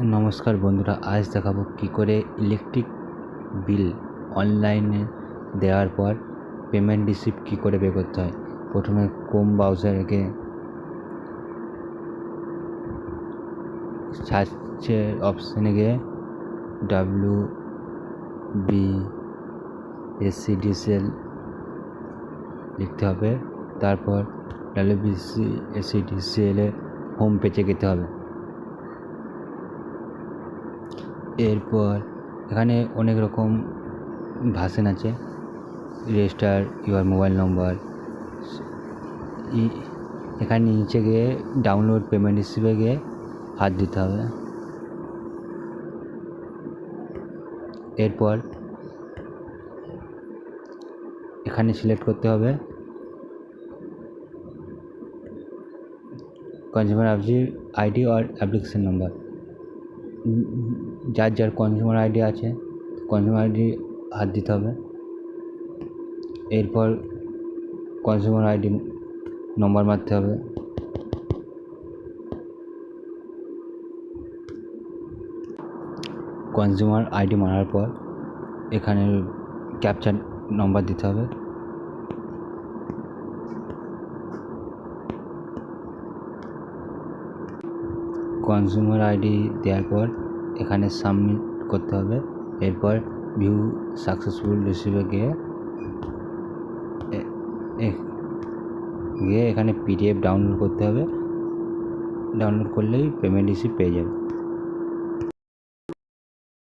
নমস্কার বন্ধুরা, আজ দেখাবো কি করে ইলেকট্রিক বিল অনলাইনে দেওয়ার পর পেমেন্ট রিসিপ্ট কি করে বের করতে হয়। প্রথমে ক্রোম ব্রাউজারে সার্চের অপশানে গিয়ে WBSCDCL লিখতে হবে। তারপর WBSCDCL এর হোম পেজে যেতে হবে। এরপর এখানে অনেক রকম ভার্সন আছে, রেজিস্টার ইউর মোবাইল নম্বর। এখানে নিচে গিয়ে ডাউনলোড পেমেন্ট রিসিপ্টে গিয়ে হাত দিতে হবে। এরপর এখানে সিলেক্ট করতে হবে কনজিউমার আইডি আর অ্যাপ্লিকেশন নাম্বার। যার যার কনজিউমার আইডি আছে কনজিউমার আইডি হাত দিতে হবে। এরপর কনজিউমার আইডি নম্বর মারতে হবে। কনজিউমার আইডি মারার পর এখানে ক্যাপচার নম্বর দিতে হবে। কনজিউমার আইডি দেওয়ার পর এখানে সাবমিট করতে হবে। এরপর ভিউ সাকসেসফুল রিসিভে গিয়ে এখানে PDF ডাউনলোড করতে হবে। ডাউনলোড করলেই পেমেন্ট রিসিপ্ট পেয়ে যাবে।